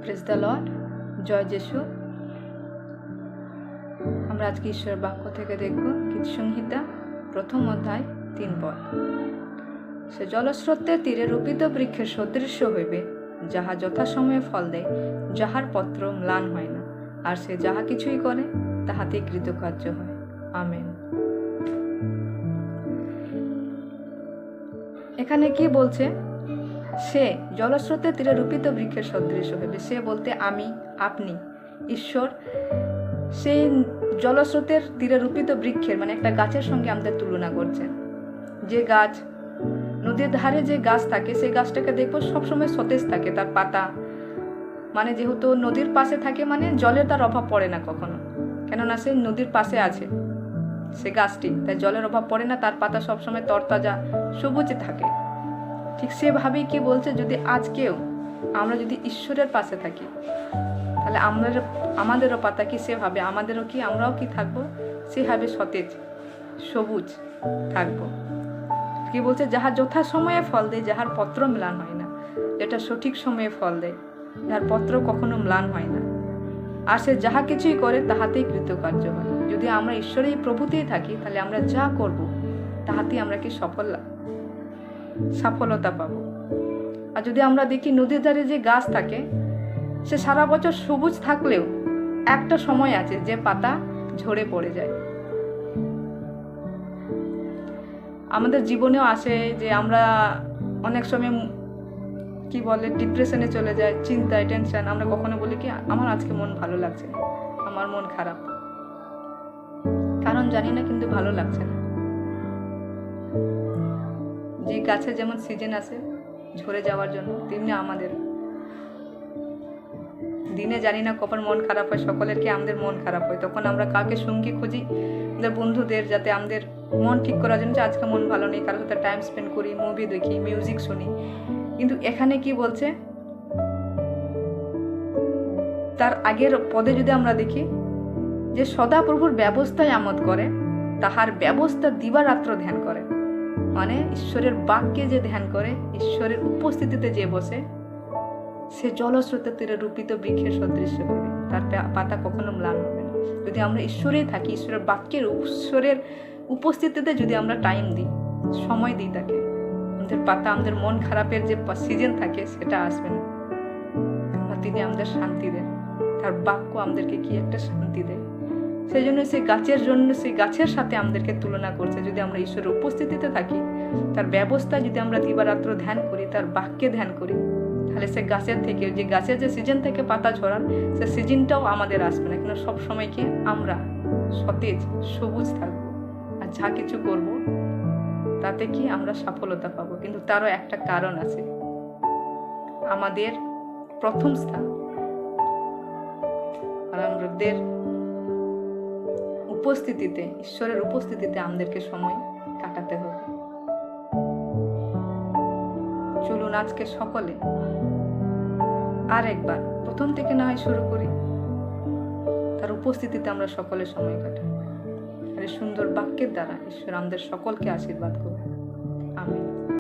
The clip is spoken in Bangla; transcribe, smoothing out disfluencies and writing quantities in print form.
প্রেজ দ্য লর্ড, জয় যিশু। আমরা আজকে ঈশ্বরের বাক্য থেকে দেখব গীতসংহিতা 1ম অধ্যায় 3 পদ। সে জলস্রোতের তীরে রোপিত বৃক্ষের সদৃশ্য হইবে, যাহা যথাসময়ে ফল দেয়, যাহার পত্র ম্লান হয় না, আর সে যাহা কিছুই করে তাহাতেই কৃতকার্য হয়। আমেন। এখানে কি বলছে? সে জলস্রোতের তীরে রূপিত বৃক্ষের সদৃশ্য হইবে। সে বলতে আমি, আপনি, ঈশ্বর সেই জলস্রোতের তীরে রূপিত বৃক্ষের মানে একটা গাছের সঙ্গে আমাদের তুলনা করছেন। যে গাছ নদীর ধারে যে গাছ থাকে, সেই গাছটাকে দেখবো সবসময় সতেজ থাকে, তার পাতা মানে যেহেতু নদীর পাশে থাকে মানে জলের তার অভাব পড়ে না কখনো, কেননা সে নদীর পাশে আছে সে গাছটি, তাই জলের অভাব পড়ে না, তার পাতা সবসময় তরতাজা সবুজে থাকে। ঠিক সেভাবেই কি বলছে, যদি আজকেও আমরা যদি ঈশ্বরের পাশে থাকি তাহলে আমাদেরও পাতা কি সেভাবে আমরাও কি থাকবো সেভাবে সতেজ সবুজ থাকবো। কি বলছে? যাহা যথা সময়ে ফল দেয়, যাহার পত্র ম্লান হয় না, যেটা সঠিক সময়ে ফল দেয়, যাহার পত্র কখনো ম্লান হয় না, আর সে যাহা কিছুই করে তাহাতেই কৃতকার্য হয়। যদি আমরা ঈশ্বরের প্রভুতেই থাকি তাহলে আমরা যা করব তাহাতেই আমরা কি সফলতা পাবো। আর যদি আমরা দেখি নদীর ধারে যে গাছ থাকে, সে সারা বছর সবুজ থাকলেও একটা সময় আছে যে পাতা ঝরে পড়ে যায়। আমাদের জীবনেও আসে যে আমরা অনেক সময় কি বলে ডিপ্রেশনে চলে যায়, চিন্তায় টেনশন। আমরা কখনো বলি কি আমার আজকে মন ভালো লাগছে না, আমার মন খারাপ, কারণ জানি না কিন্তু ভালো লাগছে না। যে গাছে যেমন সিজন আসে ঝরে যাওয়ার জন্য, তেমনি আমাদের দিনে জানি না কখন মন খারাপ হয়, সকলের কি আমাদের মন খারাপ হয়, তখন আমরা কাকে সঙ্গী খুঁজি, আমাদের বন্ধুদের, যাতে আমাদের মন ঠিক করার জন্য যে আজকে মন ভালো নেই, কারোর সাথে টাইম স্পেন্ড করি, মুভি দেখি, মিউজিক শুনি। কিন্তু এখানে কি বলছে, তার আগের পদে যদি আমরা দেখি যে সদাপ্রভুর ব্যবস্থায় আমোদ করে, তাহার ব্যবস্থা দিবারাত্র ধ্যান করে। মানে ঈশ্বরের বাক্যে যে ধ্যান করে, ঈশ্বরের উপস্থিতিতে যে বসে, সে জলস্রোতের তীরে রূপিত বৃক্ষের সদৃশ্য হবে, তার পাতা কখনো ম্লান হবে না। যদি আমরা ঈশ্বরেই থাকি, ঈশ্বরের বাক্যের ঈশ্বরের উপস্থিতিতে যদি আমরা টাইম দিই, সময় দিই তাকে, আমাদের পাতা, আমাদের মন খারাপের যে সিজন থাকে সেটা আসবে না। তিনি আমাদের শান্তি দেন, তার বাক্য আমাদেরকে কি একটা শান্তি দেয়। সেই জন্য সেই গাছের সাথে আমাদেরকে তুলনা করছে। যদি আমরা ঈশ্বরের উপস্থিতিতে থাকি, তার ব্যবস্থায় যদি আমরা দিবারাত্র ধ্যান করি, তার বাক্যে ধ্যান করি, তাহলে সে গাছের থেকে গাছের যে সিজন থেকে পাতা ঝরান, সে সিজনটাও আমাদের আসবে না, কিন্তু সবসময় কি আমরা সতেজ সবুজ থাকবো, আর যা কিছু করব তাতে কি আমরা সফলতা পাবো। কিন্তু তারও একটা কারণ আছে, আমাদের প্রথম স্থান আর আমাদের উপস্থিতিতে, ঈশ্বরের উপস্থিতিতে আমাদেরকে সময় কাটাতে হবে। চলুন আজকে সকলে আর একবার প্রথম থেকে না হয় শুরু করি, তার উপস্থিতিতে আমরা সকলে সময় কাটাই। আর এই সুন্দর বাক্যের দ্বারা ঈশ্বর আমাদের সকলকে আশীর্বাদ করবে।